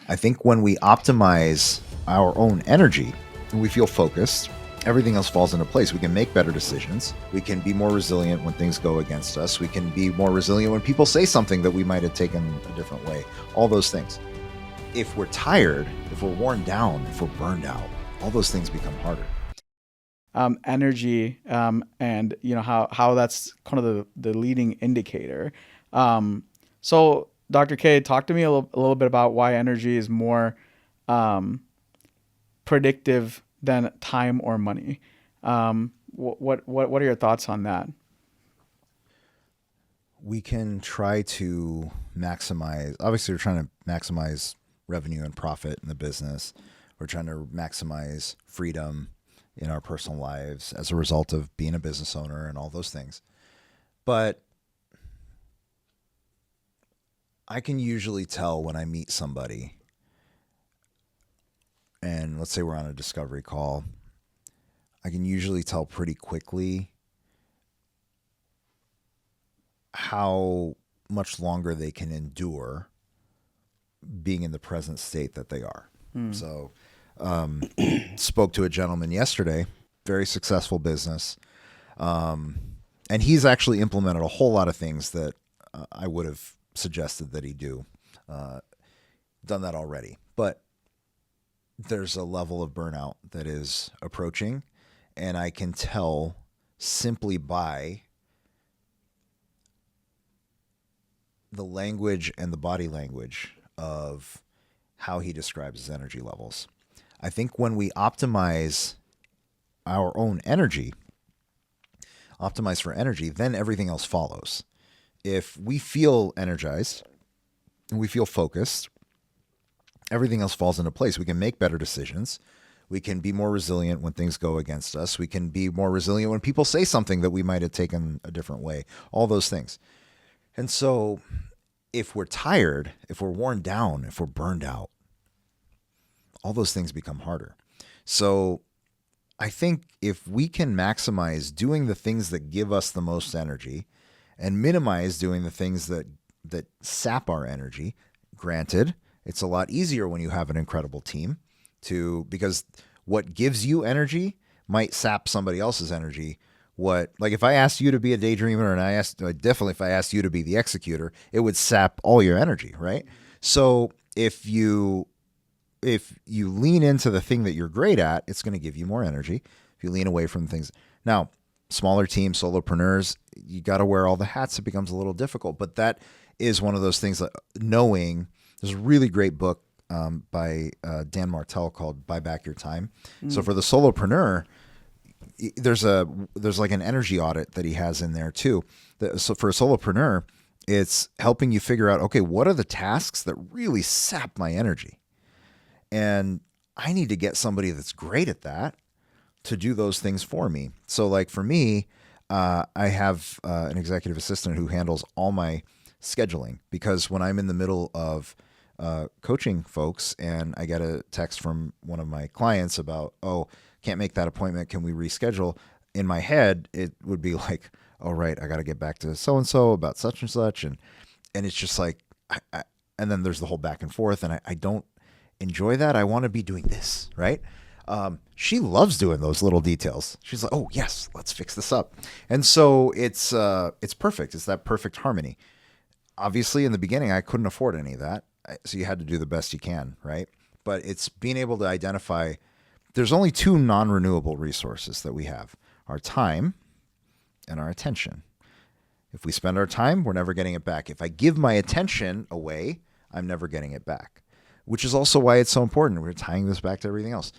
I think when we optimize our own energy and we feel focused, everything else falls into place. We can make better decisions. We can be more resilient when things go against us. We can be more resilient when people say something that we might have taken a different way. All those things. If we're tired, if we're worn down, if we're burned out, all those things become harder. Energy, and how that's kind of the leading indicator. So Dr. K, talk to me a little bit about why energy is more um, predictive than time or money. What are your thoughts on that? We can try to maximize, obviously, we're trying to maximize revenue and profit in the business. We're trying to maximize freedom in our personal lives as a result of being a business owner and all those things. But I can usually tell when I meet somebody, and let's say we're on a discovery call, I can usually tell pretty quickly how much longer they can endure being in the present state that they are. Hmm. So, spoke to a gentleman yesterday, very successful business, um, and he's actually implemented a whole lot of things that I would have suggested that he do. Uh, Done that already, but there's a level of burnout that is approaching, and I can tell simply by the language and the body language of how he describes his energy levels. I think when we optimize our own energy, optimize for energy, then everything else follows. If we feel energized and we feel focused, everything else falls into place. We can make better decisions. We can be more resilient when things go against us. We can be more resilient when people say something that we might have taken a different way. All those things. And so if we're tired, if we're worn down, if we're burned out, all those things become harder. So I think if we can maximize doing the things that give us the most energy and minimize doing the things that sap our energy, granted, it's a lot easier when you have an incredible team because what gives you energy might sap somebody else's energy. Like if I asked you to be a daydreamer and definitely if I asked you to be the executor, it would sap all your energy, right? So if you lean into the thing that you're great at, it's going to give you more energy. If you lean away from things. Now, smaller teams, solopreneurs, you got to wear all the hats. It becomes a little difficult, but that is one of those things that knowing. There's a really great book by Dan Martell called Buy Back Your Time. So Mm. for the solopreneur, there's like an energy audit that he has in there too. So for a solopreneur, it's helping you figure out, okay, what are the tasks that really sap my energy? And I need to get somebody that's great at that to do those things for me. So like for me, I have an executive assistant who handles all my scheduling because when I'm in the middle of coaching folks and I get a text from one of my clients about, oh, can't make that appointment. Can we reschedule? In my head, it would be like, oh, right, I got to get back to so-and-so about such and such. And it's just like, and then there's the whole back and forth. And I don't enjoy that. I want to be doing this, right? She loves doing those little details. She's like, oh, yes, let's fix this up. And so it's perfect. It's that perfect harmony. Obviously, in the beginning, I couldn't afford any of that. So you had to do the best you can, right? But it's being able to identify there's only two non-renewable resources that we have: our time and our attention. If we spend our time, we're never getting it back. If I give my attention away, I'm never getting it back, which is also why it's so important. We're tying this back to everything else.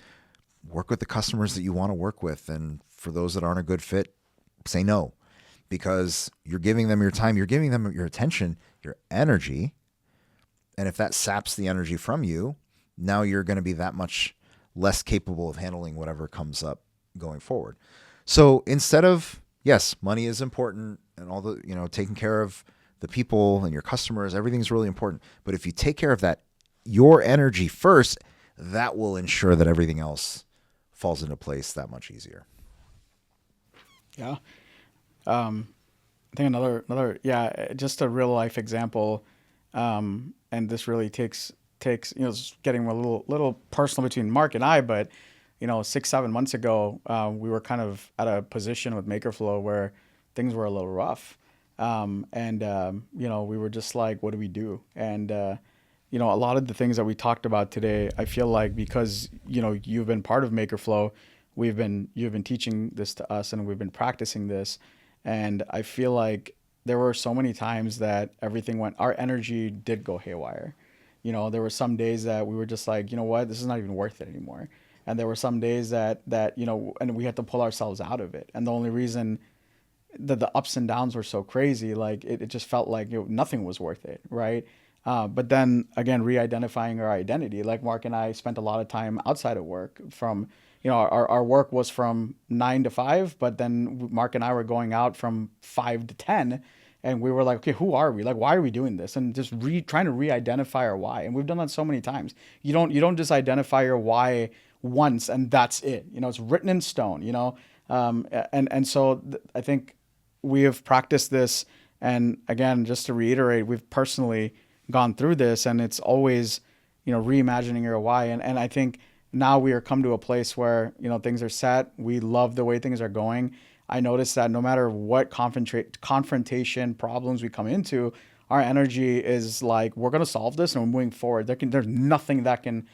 Work with the customers that you want to work with. And for those that aren't a good fit, say no, because you're giving them your time, you're giving them your attention, your energy. And if that saps the energy from you, now you're going to be that much less capable of handling whatever comes up going forward. So instead of, yes, money is important and all the, taking care of the people and your customers, everything's really important. But if you take care of that, your energy first, that will ensure that everything else falls into place that much easier. Yeah. I think just a real life example, and this really takes, it's getting a little personal between Marc and I, but 6-7 months ago, we were kind of at a position with MakerFlow where things were a little rough. We were just like, what do we do? And, a lot of the things that we talked about today, I feel like because, you've been part of MakerFlow, you've been teaching this to us and we've been practicing this. And I feel like there were so many times that our energy did go haywire. There were some days that we were just like, you know what, this is not even worth it anymore. And there were some days that and we had to pull ourselves out of it. And the only reason that the ups and downs were so crazy, like it just felt like nothing was worth it, right? But then again, re-identifying our identity. Like Marc and I spent a lot of time outside of work. From our work was from 9 to 5, but then Marc and I were going out from 5 to 10, and we were like, okay, who are we? Like, why are we doing this? And just trying to re-identify our why. And we've done that so many times. You don't just identify your why once and that's it. It's written in stone. So I think we have practiced this, and again, just to reiterate, we've personally gone through this, and it's always reimagining your why. And I think now we are come to a place where things are set. We love the way things are going. I noticed that no matter what confrontation problems we come into, our energy is like, we're going to solve this and we're moving forward. There's nothing that can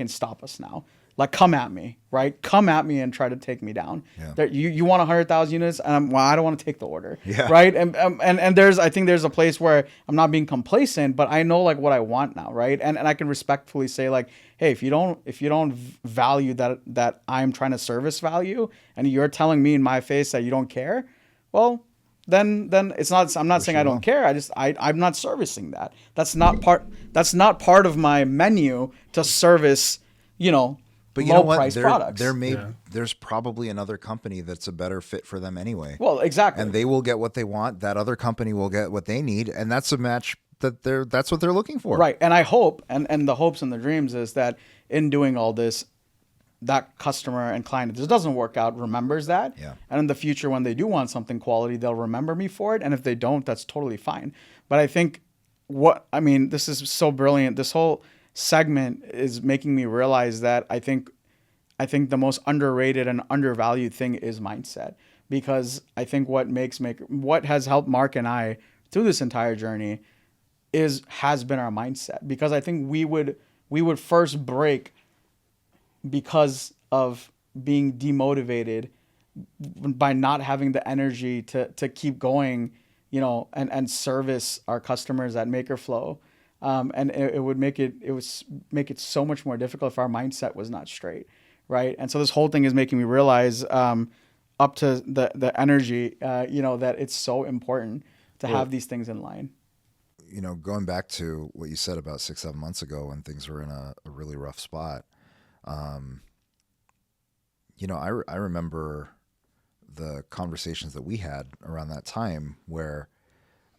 stop us now. Like, come at me, right? Come at me and try to take me down. Yeah. You want 100,000 units, and I don't want to take the order, right? And I think there's a place where I'm not being complacent, but I know like what I want now, right? And I can respectfully say like, hey, if you don't value that I'm trying to service value, and you're telling me in my face that you don't care, well, then it's not. I'm not saying I don't care. I'm not servicing that. That's not part of my menu to service. But you know what? There's probably another company that's a better fit for them anyway. Well, exactly. And they will get what they want. That other company will get what they need, and that's a match that's what they're looking for. Right. And I hope, and the hopes and the dreams is that in doing all this, that customer and client, if this doesn't work out, remembers that. Yeah. And in the future, when they do want something quality, they'll remember me for it. And if they don't, that's totally fine. But I think this is so brilliant. This whole segment is making me realize that I think the most underrated and undervalued thing is mindset, because I think what has helped Marc and I through this entire journey has been our mindset, because I think we would first break because of being demotivated by not having the energy to keep going, and service our customers at MakerFlow. And it would make it so much more difficult if our mindset was not straight, right? And so this whole thing is making me realize, up to the energy, that it's so important to have these things in line. Going back to what you said about 6-7 months ago when things were in a really rough spot, I remember the conversations that we had around that time, where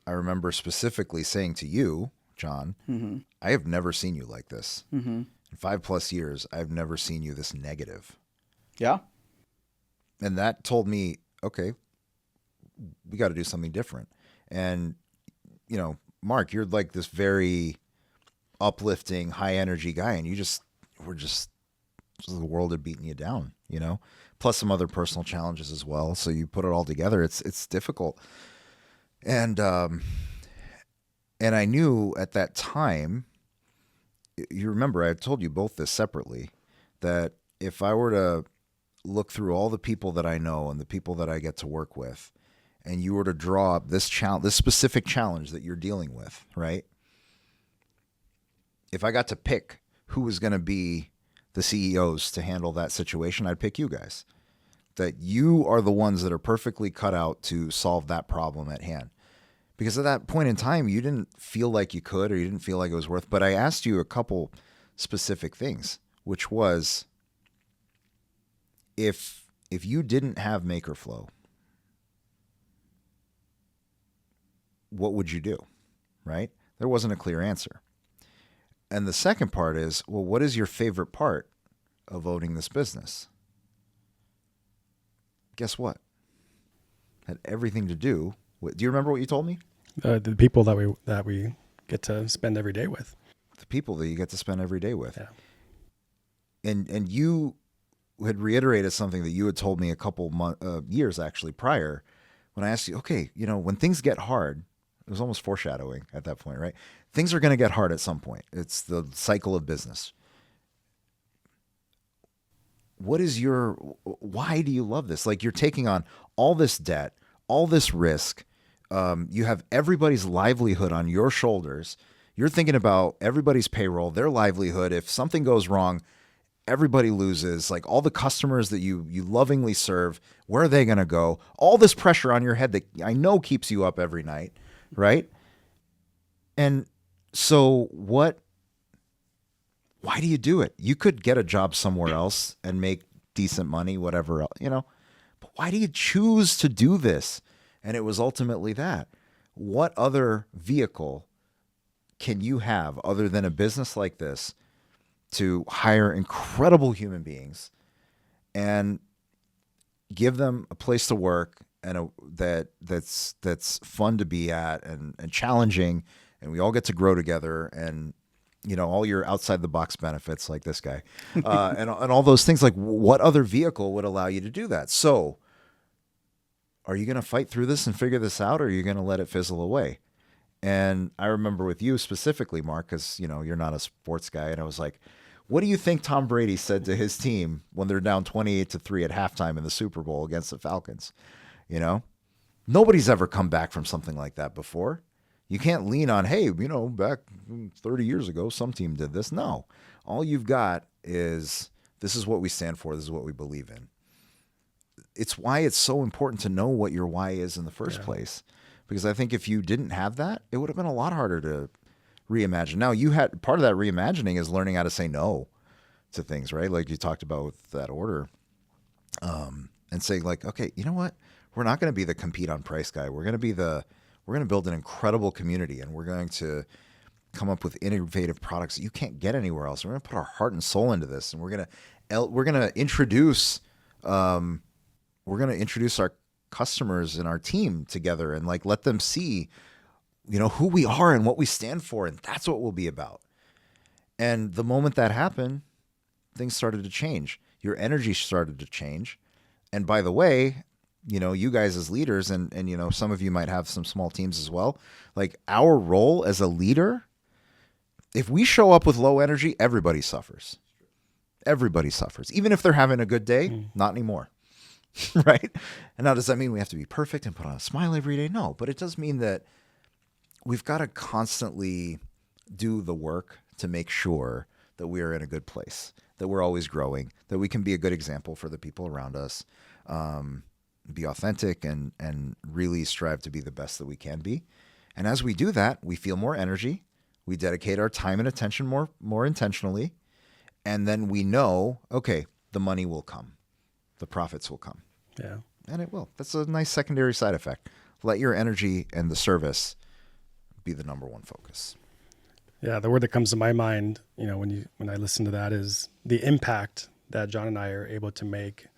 I remember specifically saying to you, John, mm-hmm. I have never seen you like this. Mm-hmm. In 5+ years, I've never seen you this negative. Yeah. And that told me, okay, we got to do something different. And, Marc, you're like this very uplifting, high energy guy, and the world had beaten you down, plus some other personal challenges as well. So you put it all together, it's difficult. And I knew at that time, you remember I told you both this separately, that if I were to look through all the people that I know and the people that I get to work with, and you were to draw up this specific challenge that you're dealing with, right? If I got to pick who was going to be the CEOs to handle that situation, I'd pick you guys. That you are the ones that are perfectly cut out to solve that problem at hand. Because at that point in time, you didn't feel like you could, or you didn't feel like it was worth. But I asked you a couple specific things, which was, if you didn't have MakerFlow, what would you do? Right? There wasn't a clear answer. And the second part is, well, what is your favorite part of owning this business? Guess what? Had everything to do with. Do you remember what you told me? The people that we get to spend every day with. the people that you get to spend every day with. Yeah. And you had reiterated something that you had told me a couple years actually prior, when I asked you, okay, when things get hard, it was almost foreshadowing at that point, right? Things are going to get hard at some point. It's the cycle of business. Why do you love this? Like, you're taking on all this debt, all this risk. You have everybody's livelihood on your shoulders. You're thinking about everybody's payroll, their livelihood. If something goes wrong, everybody loses. Like, all the customers that you lovingly serve, where are they going to go? All this pressure on your head that I know keeps you up every night, right? And so why do you do it? You could get a job somewhere else and make decent money, whatever else, but why do you choose to do this? And it was ultimately that. What other vehicle can you have other than a business like this to hire incredible human beings and give them a place to work and that's fun to be at and challenging, and we all get to grow together, and all your outside the box benefits like this guy, and all those things. Like, what other vehicle would allow you to do that? So are you going to fight through this and figure this out, or are you going to let it fizzle away? And I remember with you specifically, Marc, because you're not a sports guy, and I was like, what do you think Tom Brady said to his team when they're down 28-3 at halftime in the Super Bowl against the Falcons? Nobody's ever come back from something like that before. You can't lean on, hey, back 30 years ago, some team did this. No, all you've got is, this is what we stand for. This is what we believe in. It's why it's so important to know what your why is in the first place. Because I think if you didn't have that, it would have been a lot harder to reimagine. Now, you had part of that reimagining is learning how to say no to things, right? Like you talked about with that order, and say like, okay, you know what? We're not going to be the compete on price guy. We're going to build an incredible community, and we're going to come up with innovative products that you can't get anywhere else. We're going to put our heart and soul into this, and we're going to introduce our customers and our team together, and like let them see, who we are and what we stand for, and that's what we'll be about. And the moment that happened, things started to change. Your energy started to change. And by the way, you guys as leaders, and some of you might have some small teams as well. Like, our role as a leader, if we show up with low energy, everybody suffers. Everybody suffers. Even if they're having a good day, not anymore. Right? And now, does that mean we have to be perfect and put on a smile every day? No, but it does mean that we've got to constantly do the work to make sure that we are in a good place, that we're always growing, that we can be a good example for the people around us, be authentic and really strive to be the best that we can be. And as we do that, we feel more energy. We dedicate our time and attention more intentionally. And then we know, okay, the money will come. The profits will come. Yeah. And it will. That's a nice secondary side effect. Let your energy and the service be the number one focus. Yeah. The word that comes to my mind, when I listen to that, is the impact that John and I are able to make,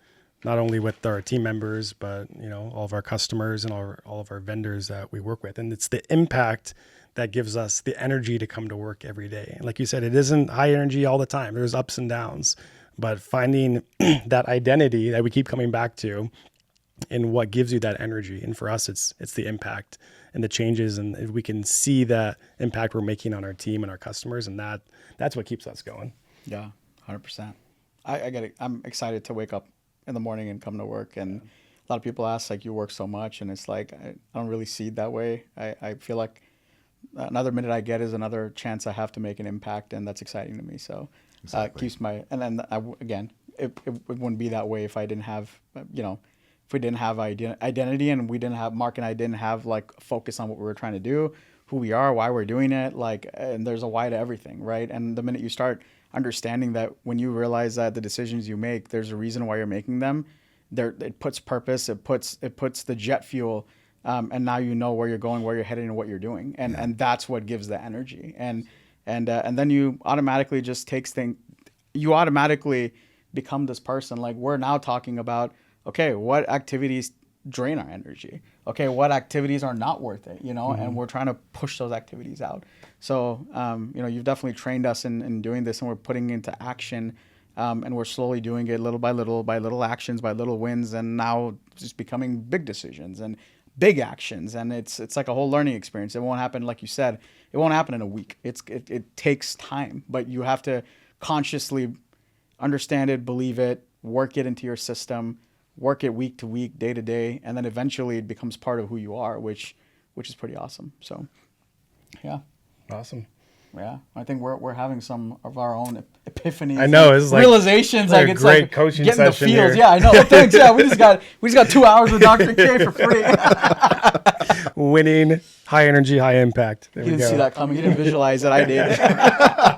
not only with our team members, but, all of our customers and all of our vendors that we work with. And it's the impact that gives us the energy to come to work every day. Like you said, it isn't high energy all the time. There's ups and downs, but finding that identity that we keep coming back to and what gives you that energy. And for us, it's the impact and the changes. And if we can see that impact we're making on our team and our customers, and that's what keeps us going. Yeah, 100%. I get it. I'm excited to wake up in the morning and come to work. And a lot of people ask, like, you work so much, and it's like, I don't really see it that way. I feel like another minute I get is another chance I have to make an impact, and that's exciting to me. So Exactly. keeps my, and then again, it wouldn't be that way if I didn't have, if we didn't have identity, and we didn't have, Marc and I didn't have like focus on what we were trying to do, who we are, why we're doing it. Like, and there's a why to everything, right? And the minute you start understanding that, when you realize that the decisions you make, there's a reason why you're making them, it puts purpose, it puts the jet fuel, and now you know where you're going, where you're headed, and what you're doing, and that's what gives the energy, and then you automatically just you automatically become this person. Like, we're now talking about, okay, what activities drain our energy. Okay, what activities are not worth it, you know, and we're trying to push those activities out. So, you know, you've definitely trained us in doing this, and we're putting into action, and we're slowly doing it little by little actions, by little wins, and now it's just becoming big decisions and big actions. And it's like a whole learning experience. It won't happen, like you said, it won't happen in a week. It takes time, but you have to consciously understand it, believe it, work it into your system, work it week to week, day to day, and then eventually it becomes part of who you are, which is pretty awesome. So, yeah. Awesome. Yeah, I think we're having some of our own epiphanies. I know, it's like realizations. Like it's great like coaching getting the session feels. here. Yeah, I know. Thanks. Yeah, we just got 2 hours with Dr. K for free. Winning, high energy, high impact. There You we didn't go. see that coming. You didn't visualize it. I did.